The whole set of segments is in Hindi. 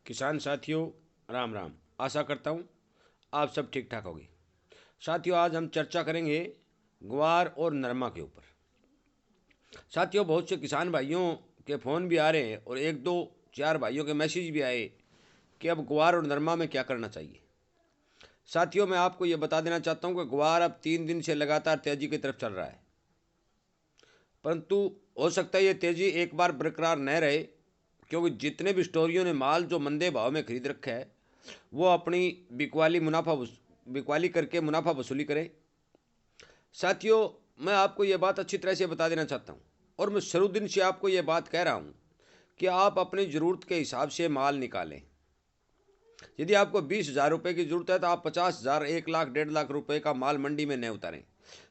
किसान साथियों, राम राम। आशा करता हूँ आप सब ठीक ठाक होंगे। साथियों, आज हम चर्चा करेंगे ग्वार और नरमा के ऊपर। साथियों, बहुत से किसान भाइयों के फ़ोन भी आ रहे हैं और एक दो चार भाइयों के मैसेज भी आए कि अब ग्वार और नरमा में क्या करना चाहिए। साथियों, मैं आपको ये बता देना चाहता हूँ कि ग्वार अब 3 दिन से लगातार तेज़ी की तरफ चल रहा है, परंतु हो सकता है ये तेज़ी एक बार बरकरार न रहे, क्योंकि जितने भी स्टोरियों ने माल जो मंदे भाव में खरीद रखा है वो अपनी बिकवाली करके मुनाफा वसूली करें। साथियों, मैं आपको ये बात अच्छी तरह से बता देना चाहता हूँ और मैं शुरू दिन से आपको ये बात कह रहा हूँ कि आप अपनी ज़रूरत के हिसाब से माल निकालें। यदि आपको 20,000 रुपये की ज़रूरत है तो आप 50,000, 1 लाख, 1.5 लाख रुपए का माल मंडी में न उतारें।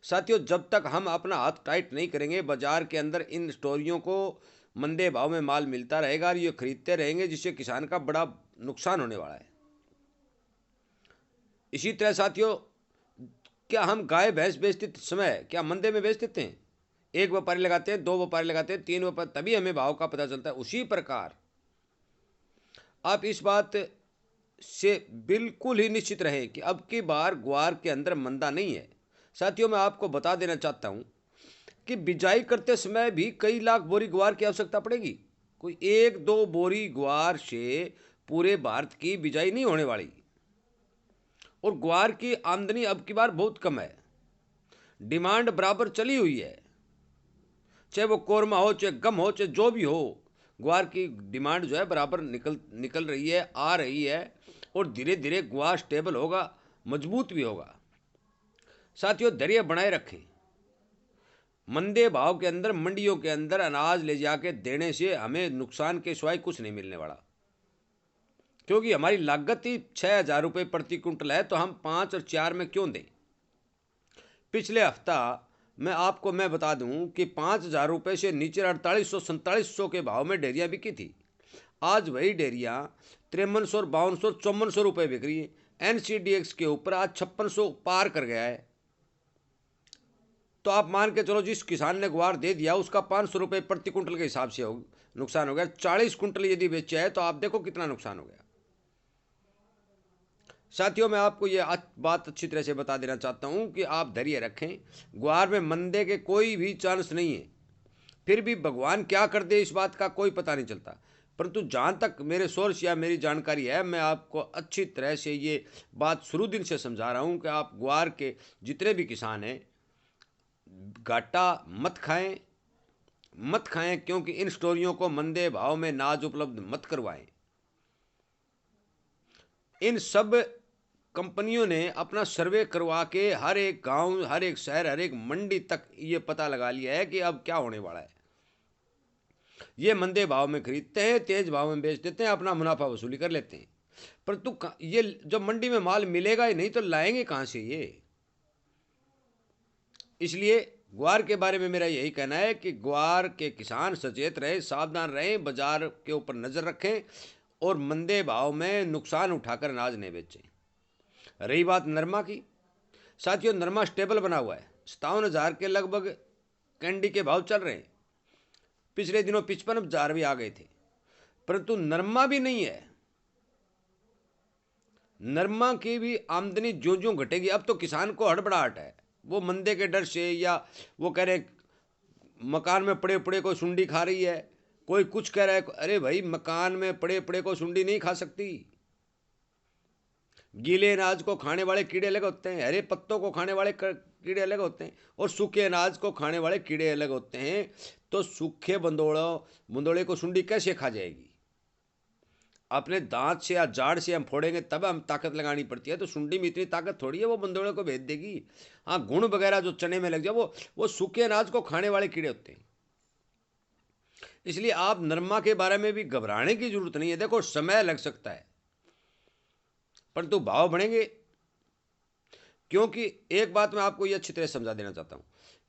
साथियों, जब तक हम अपना हाथ टाइट नहीं करेंगे, बाजार के अंदर इन स्टोरियों को मंदे भाव में माल मिलता रहेगा और ये खरीदते रहेंगे, जिससे किसान का बड़ा नुकसान होने वाला है। इसी तरह साथियों, क्या हम गाय भैंस बेचते समय क्या मंदे में बेच देते हैं? एक व्यापारी लगाते हैं, दो व्यापारी लगाते हैं, तीन व्यापारी, तभी हमें भाव का पता चलता है। उसी प्रकार आप इस बात से बिल्कुल ही निश्चित रहें कि अब की बार ग्वार के अंदर मंदा नहीं है। साथियों, मैं आपको बता देना चाहता हूं कि बिजाई करते समय भी कई लाख बोरी ग्वार की आवश्यकता पड़ेगी। कोई एक दो बोरी ग्वार से पूरे भारत की बिजाई नहीं होने वाली। और ग्वार की आमदनी अब की बार बहुत कम है। डिमांड बराबर चली हुई है, चाहे वो कोरमा हो, चाहे गम हो, चाहे जो भी हो। ग्वार की डिमांड जो है बराबर निकल निकल रही है, आ रही है, और धीरे धीरे ग्वार स्टेबल होगा, मजबूत भी होगा। साथियों, धैर्य बनाए रखें। मंदे भाव के अंदर मंडियों के अंदर अनाज ले जाके देने से हमें नुकसान के सिवाय कुछ नहीं मिलने वाला, क्योंकि हमारी लागत ही 6,000 रुपये प्रति कुंटल है, तो हम 5 और 4 में क्यों दें। पिछले हफ्ता मैं बता दूं कि 5,000 रुपये से नीचे 4800 4700 के भाव में डेरियाँ बिकी थी। आज वही डेरियाँ 5300, 5200, 5400 रुपये बिक रही है। NCDX के ऊपर आज 5600 पार कर गया है। तो आप मान के चलो, जिस किसान ने ग्वार दे दिया उसका 500 रुपये प्रति कुंटल के हिसाब से नुकसान हो गया। 40 कुंटल यदि बेचा है तो आप देखो कितना नुकसान हो गया। साथियों, मैं आपको ये बात अच्छी तरह से बता देना चाहता हूँ कि आप धैर्य रखें। ग्वार में मंदे के कोई भी चांस नहीं है। फिर भी भगवान क्या कर दे इस बात का कोई पता नहीं चलता, परंतु जहाँ तक मेरे सोर्स या मेरी जानकारी है, मैं आपको अच्छी तरह से ये बात शुरू दिन से समझा रहा हूँ कि आप ग्वार के जितने भी किसान हैं, घाटा मत खाएं, मत खाएं, क्योंकि इन स्टोरियों को मंदे भाव में नाज उपलब्ध मत करवाएं। इन सब कंपनियों ने अपना सर्वे करवा के हर एक गांव, हर एक शहर, हर एक मंडी तक ये पता लगा लिया है कि अब क्या होने वाला है। ये मंदे भाव में खरीदते हैं, तेज भाव में बेच देते हैं, अपना मुनाफा वसूली कर लेते हैं। परंतु ये जब मंडी में माल मिलेगा ही नहीं तो लाएंगे कहाँ से ये। इसलिए ग्वार के बारे में मेरा यही कहना है कि ग्वार के किसान सचेत रहे, सावधान रहें, बाजार के ऊपर नज़र रखें और मंदे भाव में नुकसान उठाकर अनाज नहीं बेचें। रही बात नरमा की, साथियों, नरमा स्टेबल बना हुआ है। 57,000 के लगभग कैंडी के भाव चल रहे हैं। पिछले दिनों 55,000 भी आ गए थे, परंतु नरमा भी नहीं है। नरमा की भी आमदनी ज्यों ज्यों घटेगी। अब तो किसान को हड़बड़ाहट है, वो मंदे के डर से, या वो कह रहे मकान में पड़े पड़े को सुंडी खा रही है, कोई कुछ कह रहा है। अरे भाई, मकान में पड़े पड़े को सुंडी नहीं खा सकती। गीले अनाज को खाने वाले कीड़े अलग होते हैं, हरे पत्तों को खाने वाले कीड़े अलग होते हैं, और सूखे अनाज को खाने वाले कीड़े अलग होते हैं। तो सूखे बंदोड़े को सुंडी कैसे खा जाएगी? अपने दांत से या जाड़ से हम फोड़ेंगे तब हम ताकत लगानी पड़ती है। तो सुंडी में इतनी ताकत थोड़ी है वो बंदोड़े को भेज देगी। हाँ, गुण वगैरह जो चने में लग जाए, वो सूखे अनाज को खाने वाले कीड़े होते हैं। इसलिए आप नरमा के बारे में भी घबराने की जरूरत नहीं है। देखो, समय लग सकता है परंतु भाव बढ़ेंगे। क्योंकि एक बात मैं आपको ये अच्छी तरह समझा देना चाहता हूँ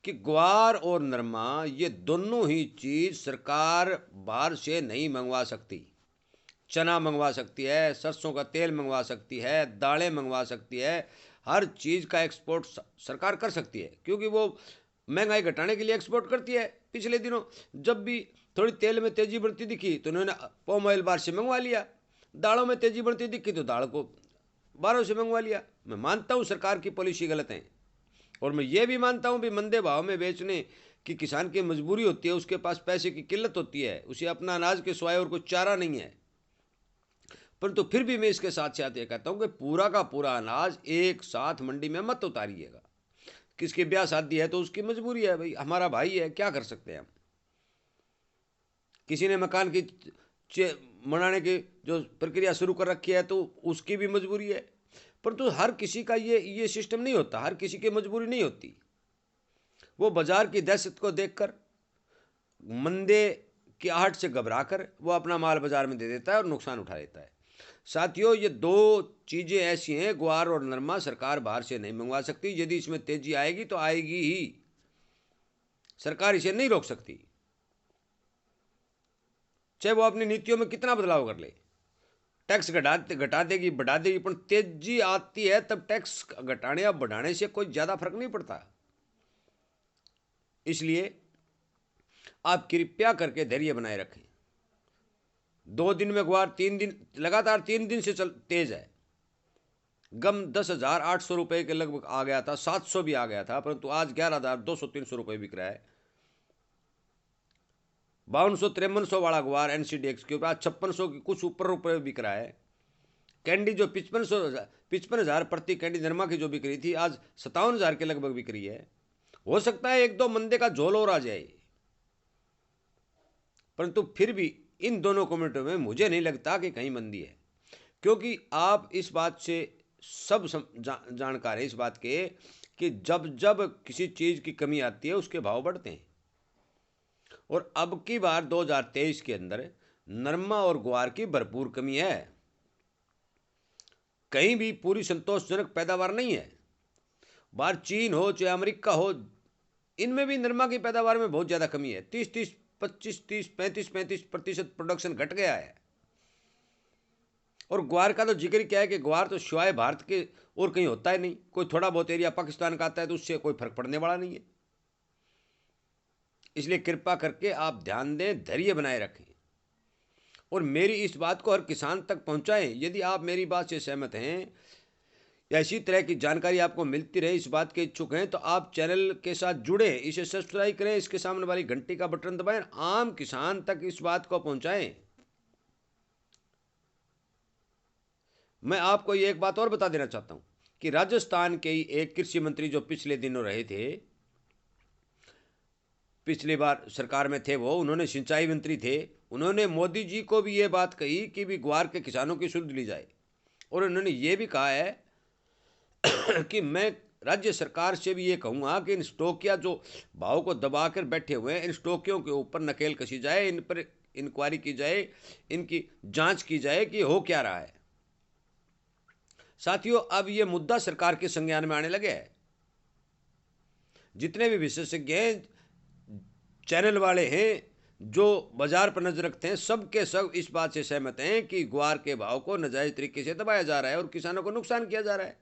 कि ग्वार और नरमा ये दोनों ही चीज़ सरकार बाहर से नहीं मंगवा सकती। चना मंगवा सकती है, सरसों का तेल मंगवा सकती है, दालें मंगवा सकती है, हर चीज़ का एक्सपोर्ट सरकार कर सकती है, क्योंकि वो महंगाई घटाने के लिए एक्सपोर्ट करती है। पिछले दिनों जब भी थोड़ी तेल में तेज़ी बढ़ती दिखी तो उन्होंने पॉम ऑयल बाहर से मंगवा लिया। दालों में तेजी बढ़ती दिखी तो दाल को बाहरों से मंगवा लिया। मैं मानता हूँ सरकार की पॉलिसी गलत है, और मैं ये भी मानता हूँ भी मंदे भाव में बेचने की किसान की मजबूरी होती है, उसके पास पैसे की किल्लत होती है, उसे अपना अनाज के सिवाय और कोई चारा नहीं है। परंतु फिर भी मैं इसके साथ साथ ये कहता हूँ कि पूरा का पूरा अनाज एक साथ मंडी में मत उतारिएगा। किसकी ब्याह शादी है तो उसकी मजबूरी है, भाई हमारा भाई है, क्या कर सकते हैं हम। किसी ने मकान की बनाने की जो प्रक्रिया शुरू कर रखी है तो उसकी भी मजबूरी है। परंतु हर किसी का ये सिस्टम नहीं होता, हर किसी की मजबूरी नहीं होती। वो बाजार की दहशत को देखकर, मंदे की आहट से घबराकर वो अपना माल बाजार में दे देता है और नुकसान उठा लेता है। साथियों, ये दो चीज़ें ऐसी हैं, ग्वार और नरमा, सरकार बाहर से नहीं मंगवा सकती। यदि इसमें तेजी आएगी तो आएगी ही, सरकार इसे नहीं रोक सकती, चाहे वो अपनी नीतियों में कितना बदलाव कर ले। टैक्स घटा देगी, बढ़ा देगी, पर तेजी आती है तब टैक्स घटाने या बढ़ाने से कोई ज़्यादा फर्क नहीं पड़ता। इसलिए आप कृपया करके धैर्य बनाए रखें। 2 दिन में ग्वार 3 दिन लगातार 3 दिन से तेज है। गम 10,800 रुपये के लगभग आ गया था, 700 भी आ गया था, परंतु आज 11,200-300 रुपये बिक रहा है। 5200-5300 वाला ग्वार NCDX के ऊपर आज 5600 की कुछ ऊपर रुपये बिक रहा है। कैंडी जो 55,000 प्रति कैंडी नरमा की जो बिक रही थी, आज 57,000 के लगभग बिक रही है। हो सकता है 1-2 मंदे का झोल और आ जाए, परंतु फिर भी इन दोनों कम्युनिटियों में मुझे नहीं लगता कि कहीं मंदी है, क्योंकि आप इस बात से सब जानकार है इस बात के कि जब जब किसी चीज़ की कमी आती है उसके भाव बढ़ते हैं। और अब की बार 2023 के अंदर नरमा और ग्वार की भरपूर कमी है, कहीं भी पूरी संतोषजनक पैदावार नहीं है। बाहर चीन हो चाहे अमेरिका हो, इनमें भी नरमा की पैदावार में बहुत ज़्यादा कमी है। 30-30, 25-30, 35-35% प्रोडक्शन घट गया है। और ग्वार का तो जिक्र क्या है कि ग्वार तो सिवाय भारत के और कहीं होता ही नहीं, कोई थोड़ा बहुत एरिया पाकिस्तान का आता है तो उससे कोई फर्क पड़ने वाला नहीं है। इसलिए कृपा करके आप ध्यान दें, धैर्य बनाए रखें और मेरी इस बात को हर किसान तक पहुंचाएं। यदि आप मेरी बात से सहमत हैं या इसी तरह की जानकारी आपको मिलती रहे, इस बात के इच्छुक हैं, तो आप चैनल के साथ जुड़े, इसे सब्सक्राइब करें, इसके सामने वाली घंटी का बटन दबाएं, आम किसान तक इस बात को पहुंचाएं। मैं आपको ये एक बात और बता देना चाहता हूं कि राजस्थान के ही एक कृषि मंत्री जो पिछले दिनों रहे थे, पिछली बार सरकार में थे वो, उन्होंने सिंचाई मंत्री थे, उन्होंने मोदी जी को भी ये बात कही कि भी ग्वार के किसानों की सुध ली जाए। और उन्होंने ये भी कहा है कि मैं राज्य सरकार से भी ये कहूँगा कि इन स्टॉकिया जो भाव को दबा कर बैठे हुए हैं, इन स्टॉकियों के ऊपर नकेल कसी जाए, इन पर इंक्वायरी की जाए, इनकी जांच की जाए कि हो क्या रहा है। साथियों, अब ये मुद्दा सरकार के संज्ञान में आने लगे हैं। जितने भी विशेषज्ञ हैं, चैनल वाले हैं, जो बाजार पर नजर रखते हैं, सब के सब इस बात से सहमत हैं कि ग्वार के भाव को नाजायज तरीके से दबाया जा रहा है और किसानों को नुकसान किया जा रहा है।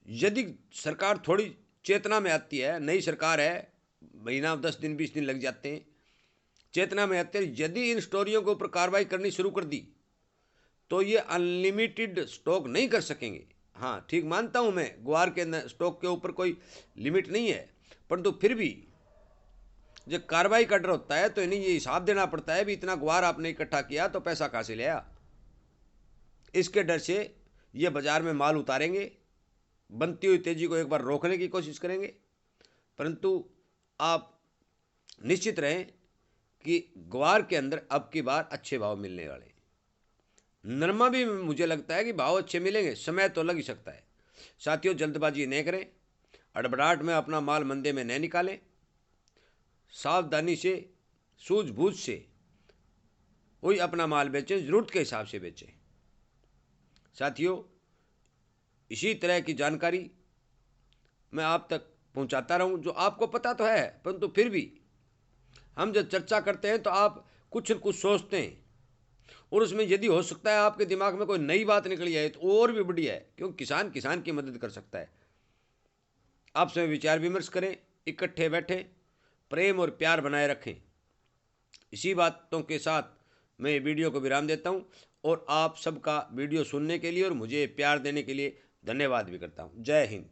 यदि सरकार थोड़ी चेतना में आती है, नई सरकार है, महीना 10 दिन 20 दिन लग जाते हैं, चेतना में आते हैं, यदि इन स्टोरियों के ऊपर कार्रवाई करनी शुरू कर दी तो ये अनलिमिटेड स्टॉक नहीं कर सकेंगे। हाँ, ठीक मानता हूँ मैं, ग्वार के स्टॉक के ऊपर कोई लिमिट नहीं है, परंतु फिर भी जब कार्रवाई का डर होता है तो इन्हें ये हिसाब देना पड़ता है भी इतना ग्वार आपने इकट्ठा किया तो पैसा कहाँ से लिया। इसके डर से ये बाजार में माल उतारेंगे, बनती हुई तेजी को एक बार रोकने की कोशिश करेंगे। परंतु आप निश्चित रहें कि ग्वार के अंदर अब की बार अच्छे भाव मिलने वाले हैं। नरमा भी मुझे लगता है कि भाव अच्छे मिलेंगे, समय तो लग ही सकता है। साथियों, जल्दबाजी नहीं करें, अड़बड़ाहट में अपना माल मंदे में न निकालें, सावधानी से, सूझबूझ से वही अपना माल बेचें, ज़रूरत के हिसाब से बेचें। साथियों, इसी तरह की जानकारी मैं आप तक पहुंचाता रहूं, जो आपको पता तो है, परंतु फिर भी हम जब चर्चा करते हैं तो आप कुछ न कुछ सोचते हैं और उसमें यदि हो सकता है आपके दिमाग में कोई नई बात निकली है तो और भी बढ़िया है, क्योंकि किसान किसान की मदद कर सकता है। आपसे विचार विमर्श करें, इकट्ठे बैठें, प्रेम और प्यार बनाए रखें। इसी बातों के साथ मैं ये वीडियो को विराम देता हूँ और आप सबका वीडियो सुनने के लिए और मुझे प्यार देने के लिए धन्यवाद भी करता हूँ। जय हिंद।